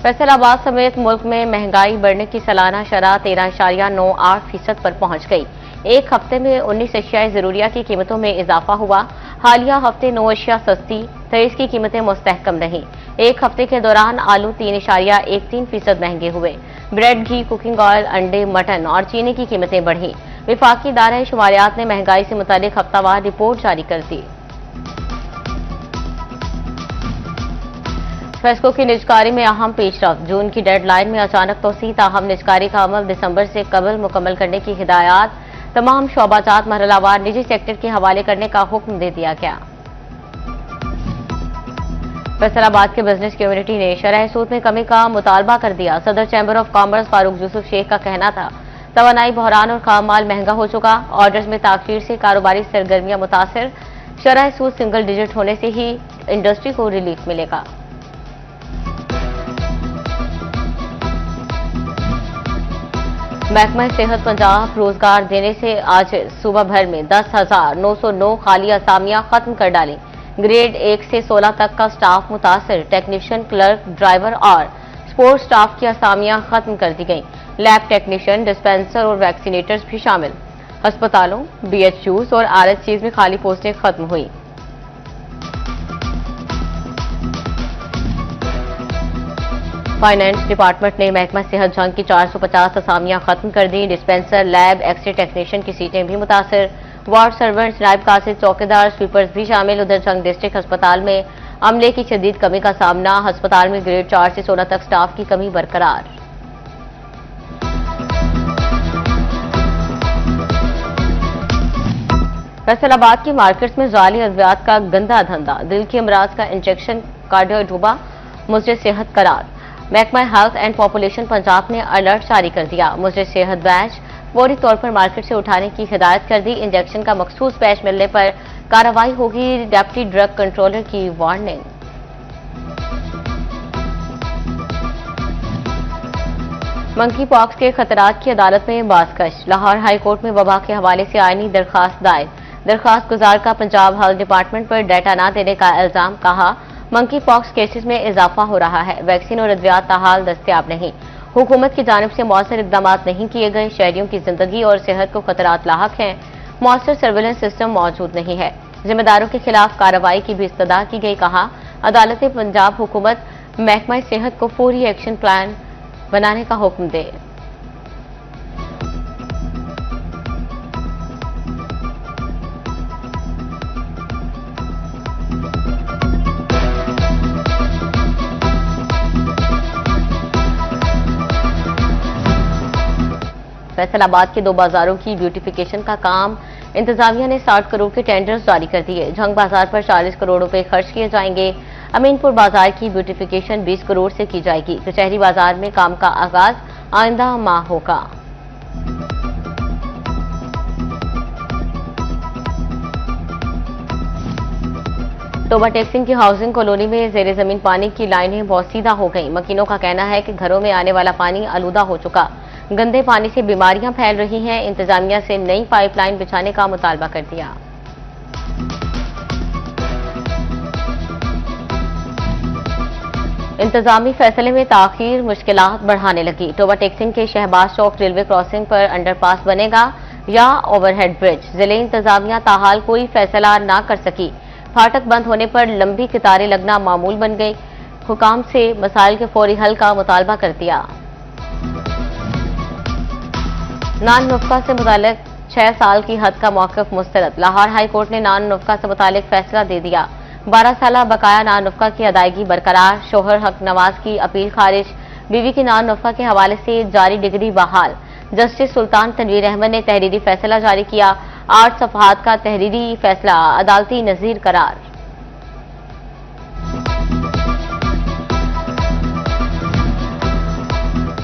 फैसलाबाद समेत मुल्क में महंगाई बढ़ने की सालाना शरह 13.98% पर पहुंच गई। एक हफ्ते में 19 अशियाई जरूरिया की कीमतों में इजाफा हुआ। हालिया हफ्ते 9 अशिया सस्ती, 23 की कीमतें मुस्तहकम रहीं। एक हफ्ते के दौरान आलू 3.13% महंगे हुए। ब्रेड, घी, कुकिंग ऑयल, अंडे, मटन और चीनी की कीमतें बढ़ी। विफाकी दायरा शुमारियात ने महंगाई से मुतालिक हफ्तावार रिपोर्ट जारी कर दी। फेस्को की निजकारी में अहम पेशरफ्त। जून की डेडलाइन में अचानक तोसी, ताहम निजकारी का अमल दिसंबर से कबल मुकम्मल करने की हिदायत। तमाम शोबाजात मरहलावार निजी सेक्टर के हवाले करने का हुक्म दे दिया गया। फैसलाबाद के बिजनेस कम्युनिटी ने शरह सूद में कमी का मुतालबा कर दिया। सदर chamber of commerce Farooq Yusuf Sheikh का कहना था, तवानाई बहरान और खाम माल महंगा हो चुका। ऑर्डर्स में ताखीर से कारोबारी सरगर्मियां मुतासर। शरह सूद सिंगल डिजिट होने से ही इंडस्ट्री को रिलीफ मिलेगा। महकमा सेहत पंजाब रोजगार देने से आज सूबा भर में 10,909 खाली असामियां खत्म कर डाली। ग्रेड 1 से 16 तक का स्टाफ मुतासर। टेक्नीशियन, क्लर्क, ड्राइवर और सपोर्ट स्टाफ की असामियां खत्म कर दी गईं। लैब टेक्नीशियन, डिस्पेंसर और वैक्सीनेटर्स भी शामिल। अस्पतालों, BHUs और RHCs में खाली पोस्टें खत्म हुई। फाइनेंस डिपार्टमेंट ने महकमा सेहत जंग की 450 असामियां खत्म कर दी। डिस्पेंसर, लैब, एक्सरे टेक्नीशियन की सीटें भी मुतासर। वार्ड सर्वेंट्स, नायब कासिद, चौकीदार, स्वीपर्स भी शामिल। उधर जंग डिस्ट्रिक्ट अस्पताल में अमले की शदीद कमी का सामना। अस्पताल में ग्रेड 4 से 16 तक स्टाफ की कमी बरकरार। फैसलाबाद की मार्केट्स में जाली अद्वियात का गंदा धंधा। दिल के अमराज का इंजेक्शन, कार्डियो डूबा, मुझे सेहत करार। महकमा हेल्थ एंड पॉपुलेशन पंजाब ने अलर्ट जारी कर दिया। मुझे सेहत बैच फौरी तौर पर मार्केट से उठाने की हिदायत कर दी। इंजेक्शन का मखसूस बैच मिलने पर कार्रवाई होगी। डेप्टी ड्रग कंट्रोलर की वार्निंग। मंकी पॉक्स के खतरात की अदालत में बाजकश। लाहौर हाई कोर्ट में वबा के हवाले से आईनी दरखास्त दायर। दरखास्त गुजार का पंजाब हेल्थ डिपार्टमेंट पर डाटा न देने का इल्जाम। कहा, मंकी पॉक्स केसेस में इजाफा हो रहा है। वैक्सीन और अद्वियात ताहाल दस्तयाब नहीं। हुकूमत की जानिब से मौसर इकदाम नहीं किए गए। शहरियों की जिंदगी और सेहत को खतरात लाहक हैं। मौसर सर्वेलेंस सिस्टम मौजूद नहीं है। जिम्मेदारों के खिलाफ कार्रवाई की भी इस्तदा की गई। कहा, अदालत ने पंजाब हुकूमत महकमा सेहत को फौरी एक्शन प्लान बनाने का हुक्म दे। फैसलाबाद के 2 बाजारों की ब्यूटिफिकेशन का काम इंतजामिया ने 60 करोड़ के टेंडर्स जारी कर दिए। झंग बाजार पर 40 करोड़ रुपए खर्च किए जाएंगे। अमीनपुर बाजार की ब्यूटिफिकेशन 20 करोड़ से की जाएगी। कचहरी बाजार में काम का आगाज आइंदा माह होगा। टोबा टेक्सिंग की हाउसिंग कॉलोनी में जेर जमीन पानी की लाइनें बोसीदा हो गई। मकीनों का कहना है कि घरों में आने वाला पानी आलूदा हो चुका। गंदे पानी से बीमारियां फैल रही हैं। इंतजामिया से नई पाइपलाइन बिछाने का मुतालबा कर दिया। इंतजामी फैसले में ताखीर मुश्किलात बढ़ाने लगी। टोबा टेक्सिंग के शहबाज चौक रेलवे क्रॉसिंग पर अंडरपास बनेगा या ओवरहेड ब्रिज। जिले इंतजामिया ताहाल कोई फैसला न कर सकी। फाटक बंद होने पर लंबी कतारें लगना मामूल बन गई। हुकाम से मसाइल के फौरी हल का मुतालबा कर दिया। नान नुफ्का से मुतालिक 6 साल की हद का मौक़िफ़ मुस्तरद। लाहौर हाई कोर्ट ने नान नुफ्का से मुतालिक फैसला दे दिया। 12 साल बकाया नान नुफ्का की अदायगी बरकरार। शोहर हक नवाज की अपील खारिज। बीवी की नान नुफ्का के हवाले से जारी डिग्री बहाल। जस्टिस सुल्तान तनवीर अहमद ने तहरीरी फैसला जारी किया। 8 सफ़हात का तहरीरी फैसला अदालती नज़ीर करार।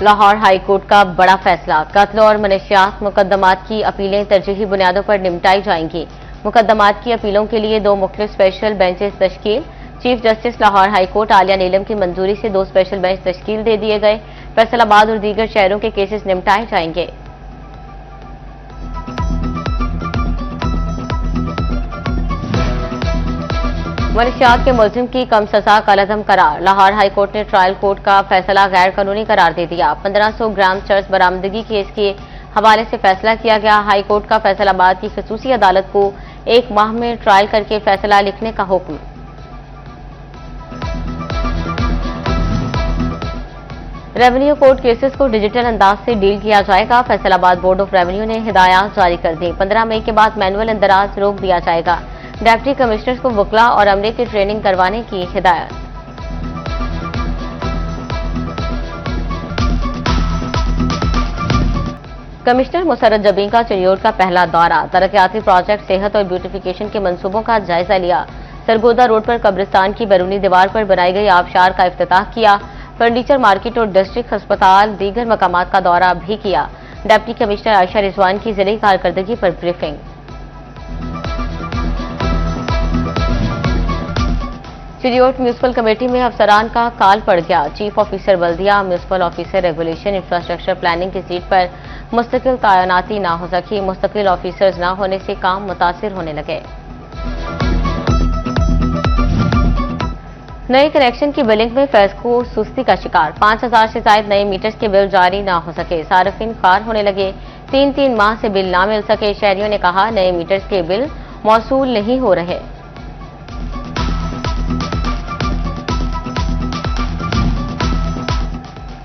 लाहौर हाई कोर्ट का बड़ा फैसला। कत्ल और मनशियात मुकदमात की अपीलें तरजीही बुनियादों पर निपटाई जाएंगी। मुकदमात की अपीलों के लिए 2 मुख्तलिफ स्पेशल बेंचेस तश्कील। Chief justice Lahore high court आलिया नीलम की मंजूरी से 2 स्पेशल बेंच तश्कील दे दिए गए। फैसलाबाद और दीगर शहरों के केसेस निपटाए जाएंगे। मनशियात के मुलजिम की कम सजा कलअदम करार। लाहौर हाई कोर्ट ने ट्रायल कोर्ट का फैसला गैर कानूनी करार दे दिया। 1500 ग्राम चर्स बरामदगी केस के हवाले से फैसला किया गया। हाई कोर्ट का फैसलाबाद की खसूसी अदालत को 1 माह में ट्रायल करके फैसला लिखने का हुक्म। रेवेन्यू कोर्ट केसेस को डिजिटल अंदाज से डील किया जाएगा। फैसलाबाद बोर्ड ऑफ रेवेन्यू ने हिदायत जारी कर दी। 15 मई के बाद मैनुअल इंदराज रोक दिया जाएगा। डिप्टी कमिश्नर्स को वकला और अमले की ट्रेनिंग करवाने की हिदायत। कमिश्नर मुसर्रत जबीन का चिन्योट का पहला दौरा। तरक्याती प्रोजेक्ट, सेहत और ब्यूटिफिकेशन के मंसूबों का जायजा लिया। सरगोदा रोड पर कब्रिस्तान की बैरूनी दीवार पर बनाई गई आबशार का इफ्तिताह किया। फर्नीचर मार्केट और डिस्ट्रिक्ट अस्पताल दीगर मकामात का दौरा भी किया। डिप्टी कमिश्नर आयशा रिजवान की जिले कारकर्दगी पर ब्रीफिंग। चिरियोट म्यूनिसिपल कमेटी में अफसरान का काल पड़ गया। चीफ ऑफिसर बल्दिया, municipal officer regulation, infrastructure planning की सीट पर मुस्तकिल तैनाती ना हो सकी। मुस्तकिल ऑफिसर्स ना होने से काम मुतासिर होने लगे। नए कनेक्शन की बिलिंग में फेस्को सुस्ती का शिकार। 5000 से ज्यादा नए मीटर्स के बिल जारी ना हो सके। सार्फिन खार होने लगे। 3 माह से बिल ना मिल सके। शहरियों ने कहा नए मीटर्स के बिल मौसूल नहीं हो रहे।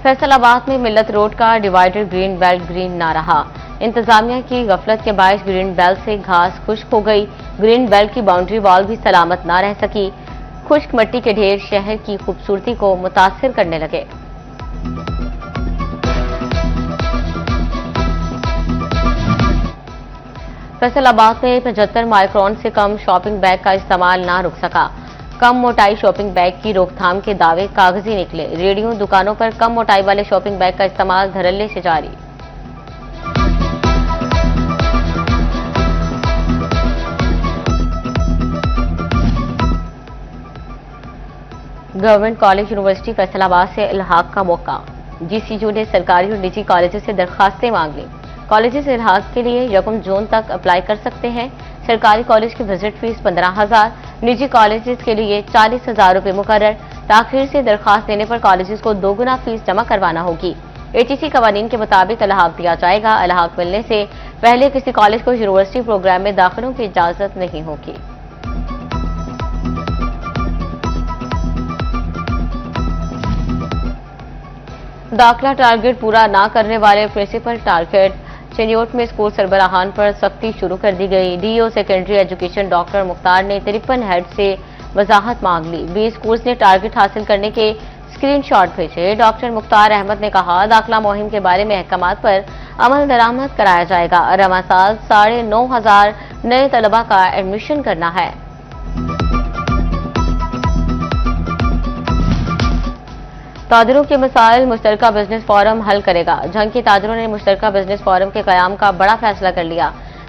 फैसलाबाद में मिल्लत रोड का डिवाइडर ग्रीन बेल्ट ग्रीन ना रहा। इंतजामिया की गफलत के बायस ग्रीन बेल्ट से घास खुश्क हो गई। ग्रीन बेल्ट की बाउंड्री वॉल भी सलामत ना रह सकी। खुश्क मिट्टी के ढेर शहर की खूबसूरती को मुतासिर करने लगे। फैसलाबाद में 75 माइक्रोन से कम शॉपिंग बैग का इस्तेमाल ना रुक सका। कम मोटाई शॉपिंग बैग की रोकथाम के दावे कागजी निकले। रेडियो दुकानों पर कम मोटाई वाले शॉपिंग बैग का इस्तेमाल धड़ल्ले से जारी। गवर्नमेंट कॉलेज यूनिवर्सिटी फैसलाबाद से इल्हाक का मौका। जीसीयू ने सरकारी और निजी कॉलेजों से दरखास्तें मांग ली। कॉलेजेस इल्हाक के लिए 1 जून तक अप्लाई कर सकते हैं। सरकारी कॉलेज की विजिट फीस 15,000, निजी कॉलेजेस के लिए 40,000 रुपए मुकर्रर। ताखिर से दरखास्त देने पर कॉलेजेस को 2 गुना फीस जमा करवाना होगी। एटीसी कवानीन के मुताबिक इल्हाक दिया जाएगा। इल्हाक मिलने से पहले किसी कॉलेज को यूनिवर्सिटी प्रोग्राम में दाखिलों की इजाजत नहीं होगी। दाखिला टारगेट पूरा न करने वाले प्रिंसिपल टारगेट। चिन्योट में स्कूल सरबराहान पर सख्ती शुरू कर दी गई। DO secondary education doctor Mukhtar ने 53 हेड से वजाहत मांग ली। 20 स्कूल्स ने टारगेट हासिल करने के स्क्रीनशॉट भेजे। डॉक्टर मुख्तार अहमद ने कहा दाखिला मुहिम के बारे में अहकामात पर अमल दरामद कराया जाएगा। रवा साल 9,500 नए तलबा का एडमिशन करना है। ताजरों के मसाइल मुश्तरका बिजनेस फोरम हल करेगा। झंग के ताजरों ने मुश्तरका बिजनेस फोरम के कयाम का बड़ा फैसला कर लिया।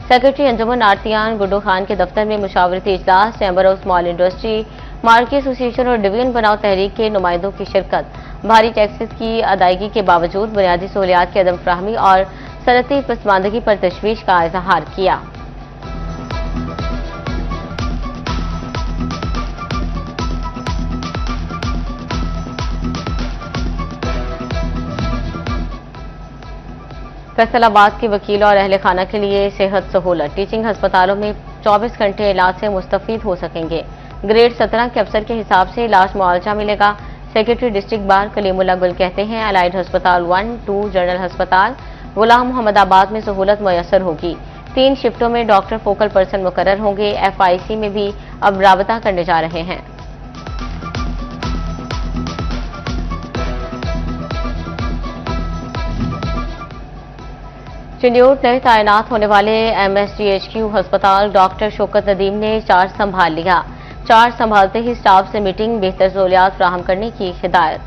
सेक्रेटरी अंजुमन आरतियान गुड्डू खान के दफ्तर में मुशावरती इजलास। Chamber of small industry, market association और डिवीजन बनाओ तहरीक के नुमाइंदों की शिरकत। भारी टैक्सेस की अदायगी के बावजूद बुनियादी सहूलियात की अदम फ्राहमी और सनती पसमानदगी पर तशवीश का इजहार किया। फैसलाबाद के वकील और अहले खाना के लिए सेहत सहूलत। टीचिंग अस्पतालों में 24 घंटे इलाज से मुस्तफीद हो सकेंगे। ग्रेड 17 के अफसर के हिसाब से इलाज मुआवजा मिलेगा। सेक्रेटरी डिस्ट्रिक्ट बार कलीमुल्लाह गुल कहते हैं अलाइड अस्पताल 1, 2 जनरल अस्पताल गुलाम मोहम्मदाबाद में सहूलत मुयसर होगी। 3 शिफ्टों में डॉक्टर फोकल पर्सन मुकर्रर होंगे। FIC में भी अब राबता करने जा रहे हैं। चिन्योट नए तैनात होने वाले MSDHQ अस्पताल डॉक्टर शौकत नदीम ने चार्ज संभाल लिया। चार्ज संभालते ही स्टाफ से मीटिंग, बेहतर सहूलियात फ्राहम करने की हिदायत।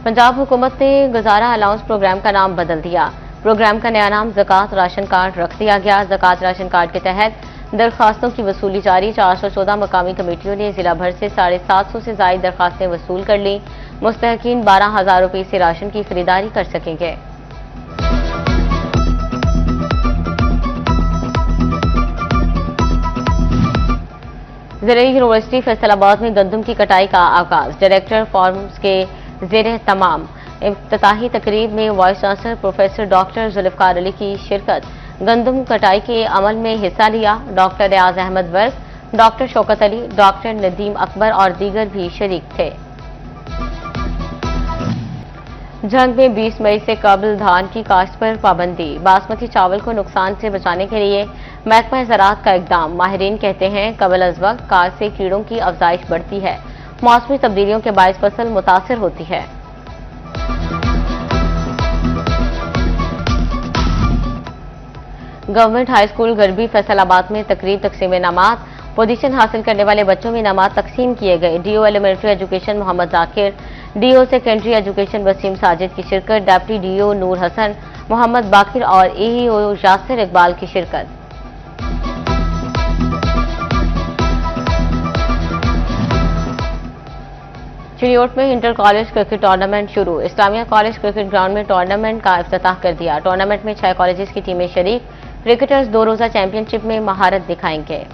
पंजाब हुकूमत ने गुजारा अलाउंस प्रोग्राम का नाम बदल दिया। प्रोग्राम का नया नाम ज़कात राशन कार्ड रख दिया गया। ज़कात राशन कार्ड के तहत दरखास्तों की वसूली जारी। 414 मकामी कमेटियों ने जिला भर से 750 से ज्यादा दरखास्तें वसूल कर ली। मुस्तहकीन 12,000 रुपए से राशन की खरीदारी कर सकेंगे। ज़राई यूनिवर्सिटी फैसलाबाद में गंदम की कटाई का आगाज। डायरेक्टर फार्म्स के ज़ेर तमाम इफ्तिताही तकरीब में vice chancellor professor doctor Zulfiqar Ali की शिरकत। गंदम कटाई के अमल में हिस्सा लिया doctor Riaz Ahmed Virk, doctor Shaukat Ali, doctor Nadeem Akbar और दीगर भी शरीक थे। जंग में 20 मई से कबल धान की काश्त पर पाबंदी। बासमती चावल को नुकसान से बचाने के लिए महकमा ज़राअत का इकदाम। माहिरीन कहते हैं कबल अज वक्त कार से कीड़ों की अफजाइश बढ़ती है। मौसमी तब्दीलियों के बायस फसल मुतासर होती है। Government high school garbi Faisalabad में तकरीब तकसीम इनामात। पोजीशन हासिल करने वाले बच्चों में इनामात तकसीम किए गए। DO elementary education Mohammad Zakir, DO secondary education Waseem Sajid की शिरकत। डिप्टी डीओ नूर हसन, मोहम्मद बाकिर और एईओ यासिर इकबाल की शिरकत। चिड़ियोट में इंटर कॉलेज क्रिकेट टूर्नामेंट शुरू। इस्लामिया कॉलेज क्रिकेट ग्राउंड में टूर्नामेंट का इफ्तिताह कर दिया। टूर्नामेंट में 6 कॉलेजेस की टीमें शरीक। क्रिकेटर्स 2 रोजा चैंपियनशिप में महारत दिखाएंगे।